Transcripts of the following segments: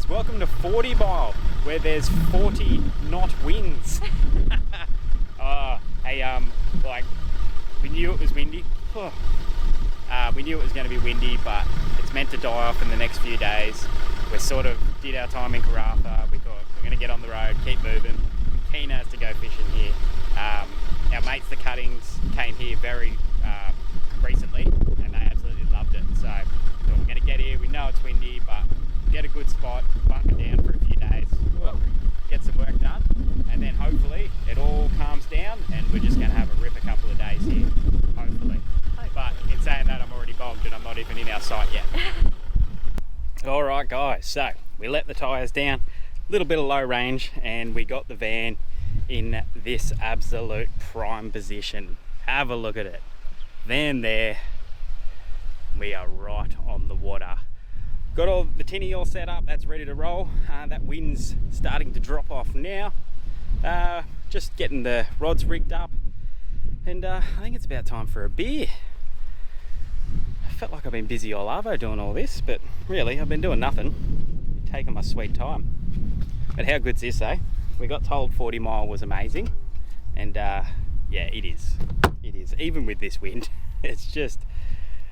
guys, welcome to 40 Mile, where there's 40 knot winds. Like, we knew it was windy. We knew it was going to be windy, but it's meant to die off in the next few days. We sort of did our time in Karratha. We thought we're going to get on the road, keep moving. Keen as to go fishing here. Our mates, the Cuttings, came here very recently, and they absolutely loved it. So we're going to get here. We know it's windy, but get a good spot, bunker down for a few days, get some work done, and then hopefully it all calms down and we're just going to have a rip a couple of days here, hopefully. But in saying that, I'm already bogged and I'm not even in our site yet. Alright guys, so we let the tyres down, a little bit of low range, and we got the van in this absolute prime position. Have a look at it. Van there, we are right on the water. Got all the tinny all set up, that's ready to roll. That wind's starting to drop off now. Just getting the rods rigged up, and I think it's about time for a beer. I felt like I've been busy all arvo doing all this, but really I've been doing nothing, taking my sweet time. But how good's this, eh? We got told 40 Mile was amazing, and yeah, it is. It is, even with this wind. It's just,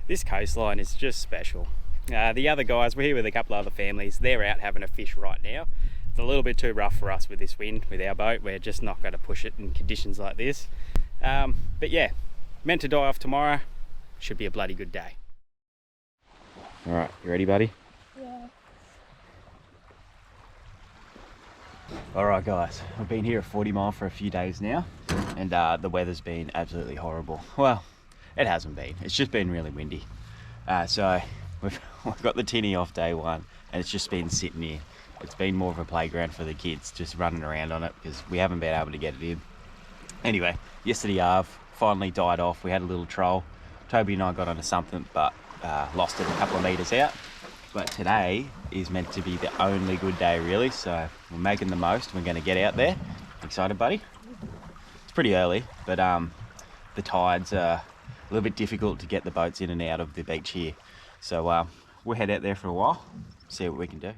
this coastline is just special. The other guys, we're here with a couple of other families. They're out having a fish right now. It's a little bit too rough for us with this wind, with our boat. We're just not going to push it in conditions like this. But yeah, meant to die off tomorrow. Should be a bloody good day. All right, you ready, buddy? Yeah. All right, guys. I've been here at 40 Mile for a few days now, and the weather's been absolutely horrible. Well, it hasn't been. It's just been really windy. So we've got the tinny off day one, and it's just been sitting here. It's been more of a playground for the kids, just running around on it because we haven't been able to get it in. Anyway, yesterday finally died off. We had a little troll. Toby and I got onto something, but lost it a couple of metres out. But today is meant to be the only good day, really. So we're making the most. We're going to get out there. Excited, buddy? It's pretty early, but the tides are a little bit difficult to get the boats in and out of the beach here. So we'll head out there for a while, see what we can do.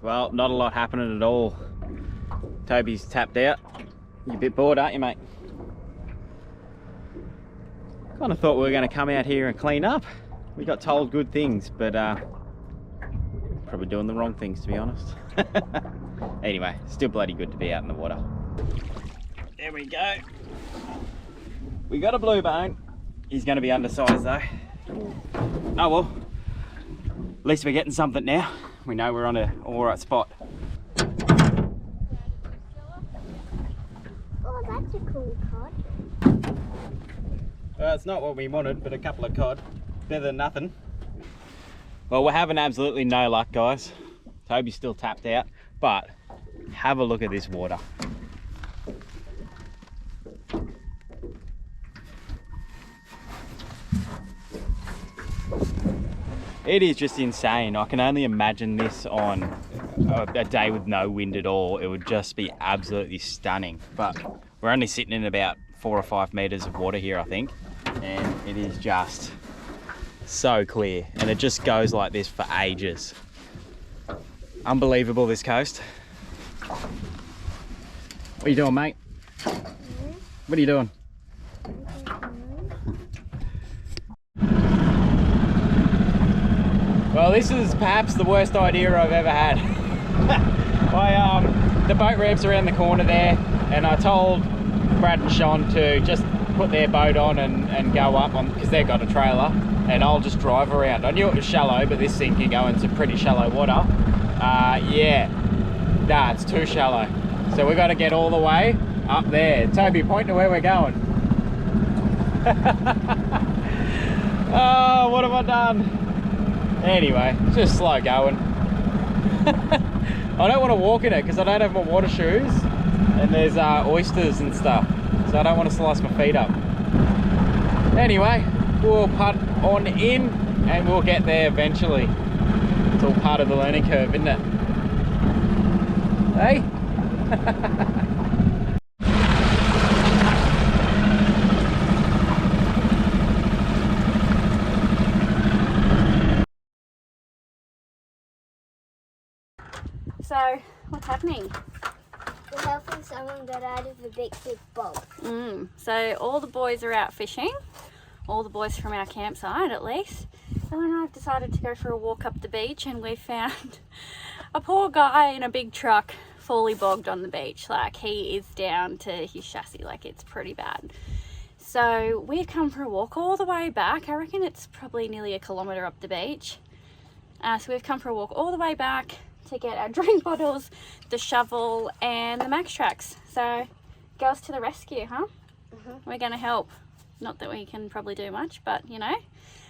Well, not a lot happening at all. Toby's tapped out. You're a bit bored, aren't you, mate? Kind of thought we were going to come out here and clean up. We got told good things, but probably doing the wrong things, to be honest. Anyway, still bloody good to be out in the water. There we go. We got a blue bone. He's going to be undersized though. Oh well, at least we're getting something now. We know we're on an alright spot. Oh, that's a cool cod. Well, it's not what we wanted, but a couple of cod. Better than nothing. Well, we're having absolutely no luck, guys. Toby's still tapped out, but have a look at this water. It is just insane. I can only imagine this on a day with no wind at all. It would just be absolutely stunning. But we're only sitting in about 4 or 5 meters of water here, I think. And it is just so clear. And it just goes like this for ages. Unbelievable, this coast. What are you doing, mate? What are you doing? Well, this is perhaps the worst idea I've ever had. The boat ramp's around the corner there, and I told Brad and Sean to just put their boat on and go up on, because they've got a trailer, and I'll just drive around. I knew it was shallow, but this thing can go into pretty shallow water. Yeah, nah, it's too shallow. So we've got to get all the way up there. Toby, point to where we're going. Oh, what have I done? Anyway, it's just slow going. I don't want to walk in it because I don't have my water shoes, and there's oysters and stuff, so I don't want to slice my feet up. Anyway, we'll putt on in and we'll get there eventually. It's all part of the learning curve, isn't it? Hey? So, what's happening? We're helping someone get out of the big bog. So all the boys are out fishing, all the boys from our campsite at least. Ellen and I have decided to go for a walk up the beach, and we found a poor guy in a big truck fully bogged on the beach. Like, he is down to his chassis, like it's pretty bad. So we've come for a walk all the way back. I reckon it's probably nearly a kilometre up the beach. So we've come for a walk all the way back to get our drink bottles, the shovel and the Max Tracks. So girls to the rescue, huh? We're going to help. Not that we can probably do much, but you know,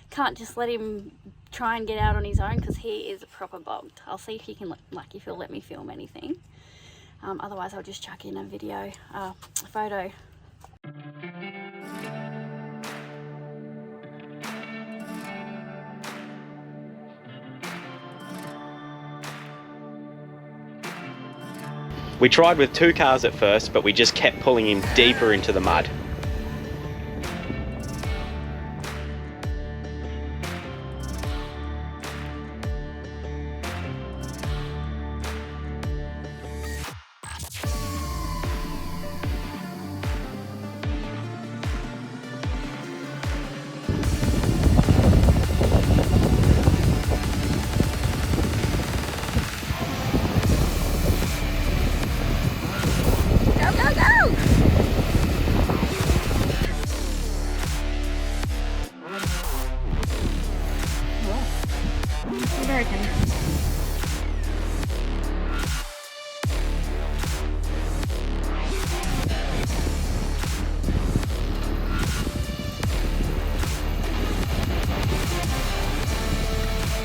can't just let him try and get out on his own because he is proper bogged. I'll see if he can, like, if he'll let me film anything. Otherwise I'll just chuck in a video, a photo. We tried with 2 cars at first, but we just kept pulling him deeper into the mud.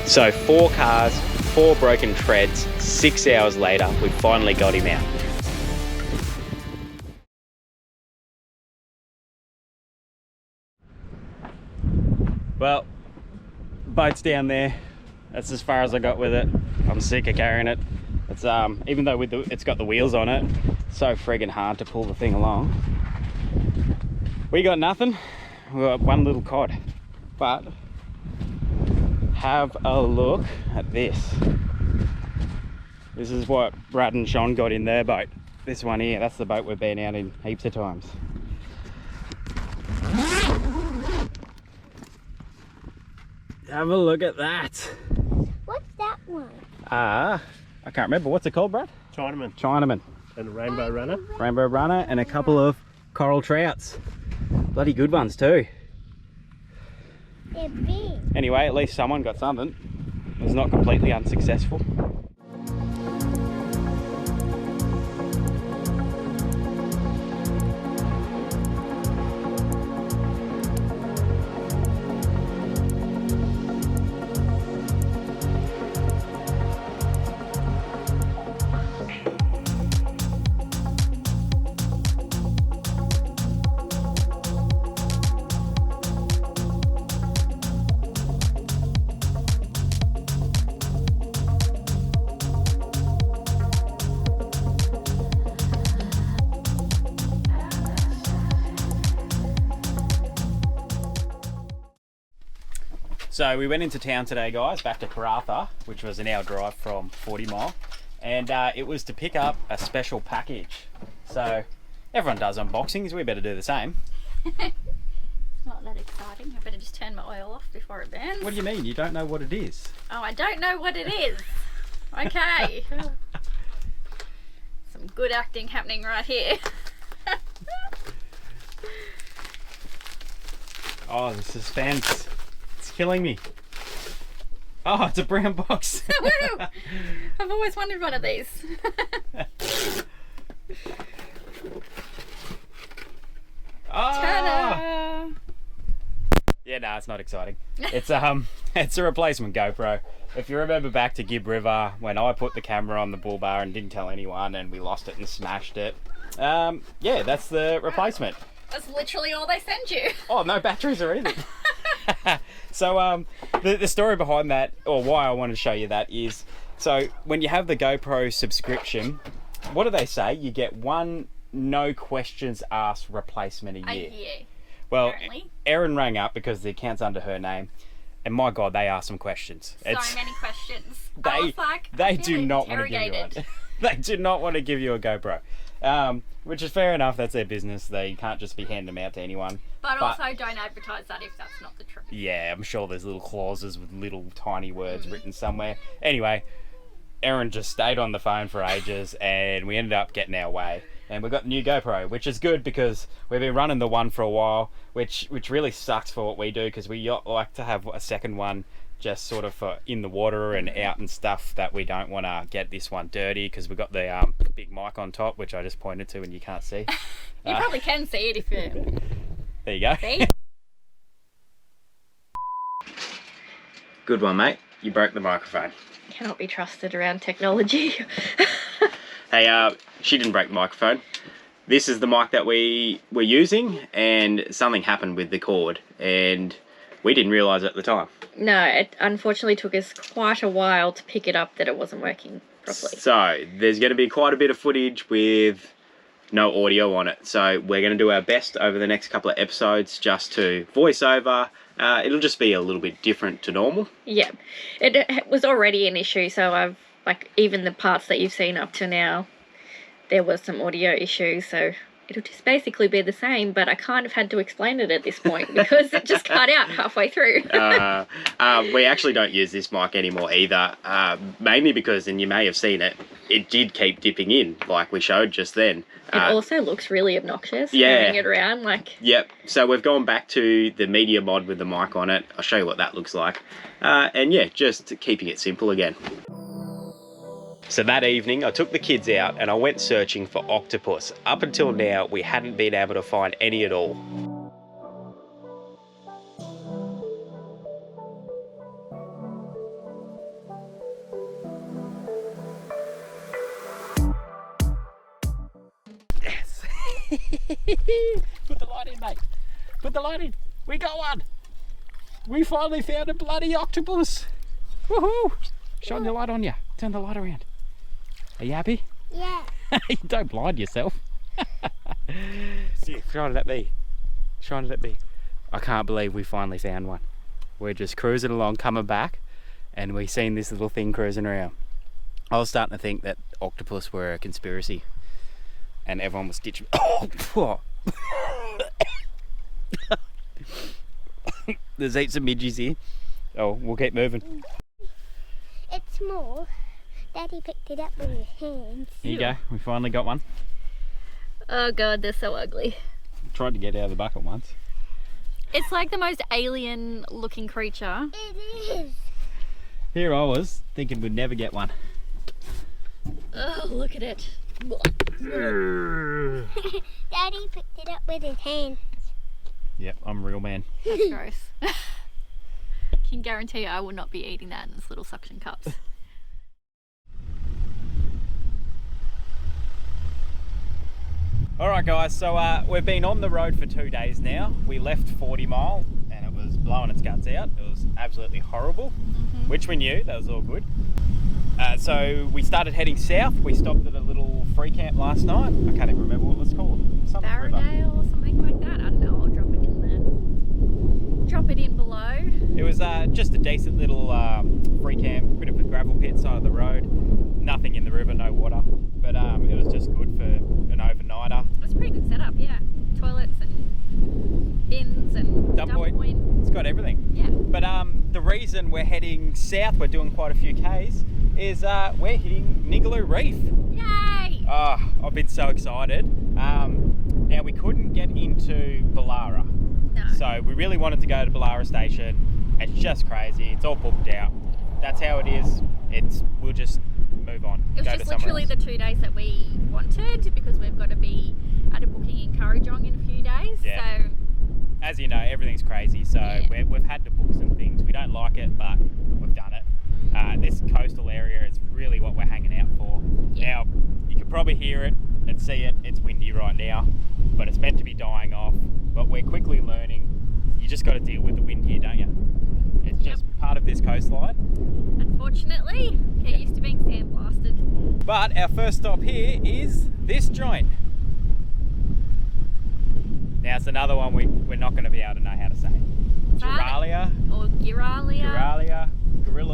So 4 cars, 4 broken treads, 6 hours later, we finally got him out. Well, boat's down there. That's as far as I got with it. I'm sick of carrying it. It's even though it's got the wheels on it, it's so friggin' hard to pull the thing along. We got nothing. We got one little cod, but have a look at this. This is what Brad and Sean got in their boat. This one here, that's the boat we've been out in heaps of times. Have a look at that. What's that one? I can't remember. What's it called, Brad? Chinaman. Chinaman. And a rainbow runner. Rainbow runner and a couple of coral trouts. Bloody good ones too. They're big. Anyway, at least someone got something. It was not completely unsuccessful. So we went into town today, guys, back to Karratha, which was an hour drive from 40 Mile, and it was to pick up a special package. So everyone does unboxings, we better do the same. It's not that exciting. I better just turn my oil off before it burns. What do you mean? You don't know what it is? Oh, I don't know what it is. Okay. Some good acting happening right here. Oh, the suspense. It's killing me. Oh, it's a brown box. Woo! I've always wanted one of these. Oh! Ta-da! Yeah, Yeah, no, it's not exciting. It's it's a replacement GoPro. If you remember back to Gib River when I put the camera on the bull bar and didn't tell anyone and we lost it and smashed it. Yeah, that's the replacement. That's literally all they send you. Oh, no batteries or anything. So the story behind that, or why I wanted to show you that, is so when you have the GoPro subscription, what do they say? You get one no questions asked replacement a year. Well, apparently. Erin rang up because the account's under her name, and my God, they asked some questions. So many questions. They do not want to give you one. They do not want to give you a GoPro. Which is fair enough, that's their business. They can't just be handing them out to anyone. But also don't advertise that if that's not the truth. Yeah, I'm sure there's little clauses with little tiny words written somewhere. Anyway, Erin just stayed on the phone for ages and we ended up getting our way. And we got the new GoPro, which is good because we've been running the one for a while, which really sucks for what we do because we like to have a second one just sort of for in the water and out and stuff, that we don't want to get this one dirty because we've got the big mic on top, which I just pointed to and you can't see. You probably can see it if you... There you go. See? Good one, mate. You broke the microphone. Cannot be trusted around technology. Hey, she didn't break the microphone. This is the mic that we were using and something happened with the cord and we didn't realise at the time. No, it unfortunately took us quite a while to pick it up that it wasn't working properly. So there's going to be quite a bit of footage with no audio on it. So we're going to do our best over the next couple of episodes just to voice over. It'll just be a little bit different to normal. Yeah, it was already an issue. So even the parts that you've seen up to now, there was some audio issues. So it'll just basically be the same, but I kind of had to explain it at this point because it just cut out halfway through. We actually don't use this mic anymore either, mainly because, and you may have seen it, it did keep dipping in, like we showed just then. It also looks really obnoxious, yeah, carrying it around. Yep, so we've gone back to the media mod with the mic on it. I'll show you what that looks like. And yeah, just keeping it simple again. So that evening, I took the kids out and I went searching for octopus. Up until now, we hadn't been able to find any at all. Yes. Put the light in, mate. Put the light in. We got one. We finally found a bloody octopus. Woohoo! Shine the light on you. Turn the light around. Are you happy? Yeah. Don't blind yourself. See, shine it at me. Shine it at me. I can't believe we finally found one. We're just cruising along, coming back, and we seen this little thing cruising around. I was starting to think that octopus were a conspiracy, and everyone was ditching. There's heaps of midges here. Oh, we'll keep moving. It's small. Daddy picked it up with his hands. Here you go. We finally got one. Oh God, they're so ugly. Tried to get out of the bucket once. It's like the most alien looking creature. It is. Here I was thinking we'd never get one. Oh, look at it. Daddy picked it up with his hands. Yep, I'm a real man. That's gross. Can guarantee you I will not be eating that in this little suction cups. Alright guys, so we've been on the road for 2 days now. We left 40 Mile and it was blowing its guts out. It was absolutely horrible, which we knew, that was all good. So we started heading south. We stopped at a little free camp last night. I can't even remember what it was called. Barradale or something like that. I don't know, I'll drop it in there. Drop it in below. It was just a decent little free camp, bit of a gravel pit side of the road. Nothing in the river, no water. But it was just good for an overnighter. It was a pretty good setup, yeah. Toilets and bins and dump point. It's got everything. Yeah. But the reason we're heading south, we're doing quite a few Ks, is we're hitting Ningaloo Reef. Yay! Oh, I've been so excited. Now we couldn't get into Giralia. No. So we really wanted to go to Giralia Station. It's just crazy. It's all booked out. That's how it is. We'll just move on. It was just literally the 2 days that we wanted because we've got to be at a booking in Kurrajong in a few days. Yeah. So as you know, everything's crazy, so we've had to book some things. We don't like it, but we've done it. This coastal area is really what we're hanging out for. Now, you can probably hear it and see it. It's windy right now, but it's meant to be dying off. But we're quickly learning. You just got to deal with the wind here, don't you? It's just part of this coastline. Unfortunately, get used to being sandblasted. But our first stop here is this joint. Now it's another one we're not going to be able to know how to say. Giralia or Giralia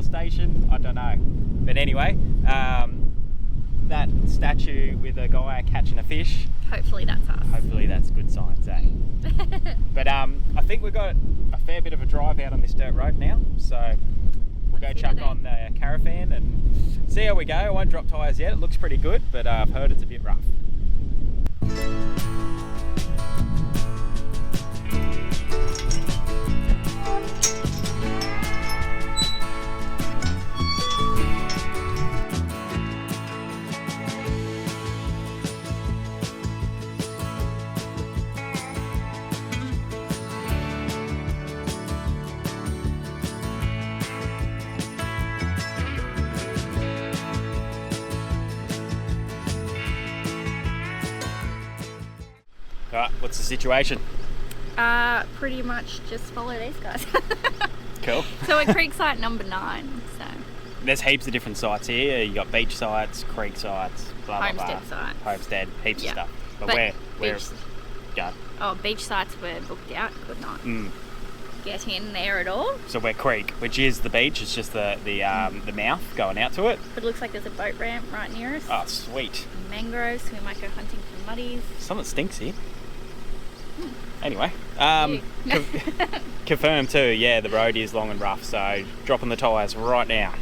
Station, I don't know. But anyway, that statue with a guy catching a fish. Hopefully that's us. Hopefully that's good signs, eh? But I think we've got a fair bit of a drive out on this dirt road now, so we'll go chuck on the caravan and see how we go. I won't drop tyres yet, it looks pretty good, but I've heard it's a bit rough. Alright, what's the situation? Pretty much just follow these guys. Cool. So we're creek site number 9. So there's heaps of different sites here. You got beach sites, creek sites, blah blah blah. Homestead sites. Homestead, heaps of stuff. But where go? Oh, beach sites were booked out. Could not get in there at all. So we're creek, which is the beach. It's just the mouth going out to it. But it looks like there's a boat ramp right near us. Oh, sweet. Mangroves. So we might go hunting for muddies. Something stinks here. Anyway, confirmed too, yeah, the road is long and rough, so dropping the tyres right now.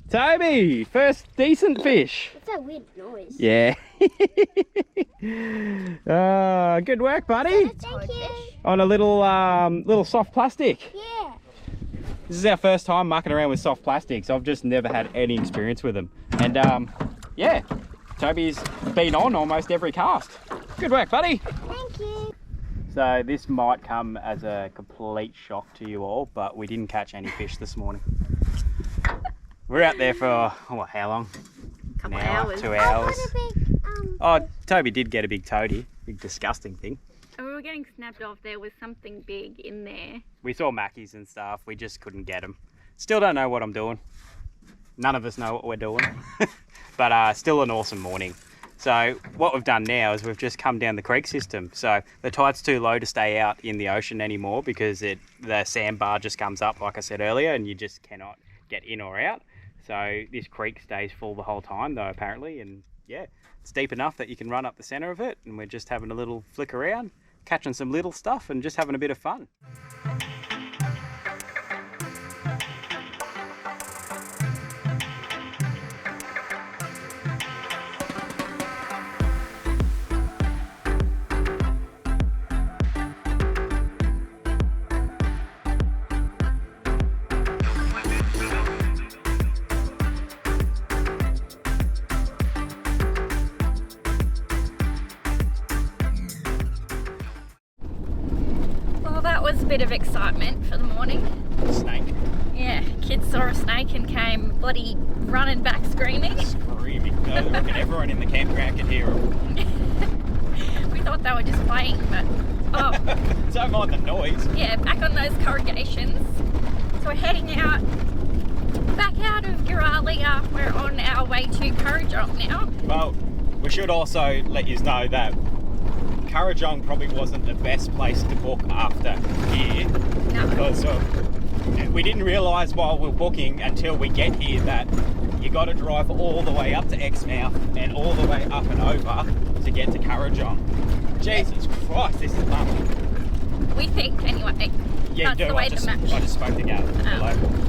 Toby, first decent fish. What's that weird noise? Yeah. Good work, buddy. Thank you. On a little soft plastic. Yeah. This is our first time mucking around with soft plastics. I've just never had any experience with them. And yeah, Toby's been on almost every cast. Good work, buddy. Thank you. So this might come as a complete shock to you all, but we didn't catch any fish this morning. We're out there for, what, how long? Couple An hour, hours. 2 hours. I got a big, Oh, Toby did get a big toadie, big disgusting thing. And we were getting snapped off. There was something big in there. We saw mackies and stuff, we just couldn't get them. Still don't know what I'm doing. None of us know what we're doing. But still an awesome morning. So what we've done now is we've just come down the creek system. So the tide's too low to stay out in the ocean anymore because the sandbar just comes up, like I said earlier, and you just cannot get in or out. So this creek stays full the whole time though, apparently, and yeah, it's deep enough that you can run up the centre of it, and we're just having a little flick around, catching some little stuff and just having a bit of fun. Was a bit of excitement for the morning. Snake. Yeah, kids saw a snake and came bloody running back screaming. Screaming. I reckon everyone in the campground could hear them. We thought they were just playing, but oh. Don't mind the noise. Yeah, back on those corrugations. So we're heading back out of Giralia. We're on our way to Currajong now. Well, we should also let you know that Currajong probably wasn't the best place to book after here. No. Because we didn't realise while we were booking until we get here that you got to drive all the way up to Exmouth and all the way up and over to get to Currajong. Jesus Christ, this is bumpy. We think, anyway. Yeah, That's you do. the way I to just match. spoke to Gav. Oh. Hello.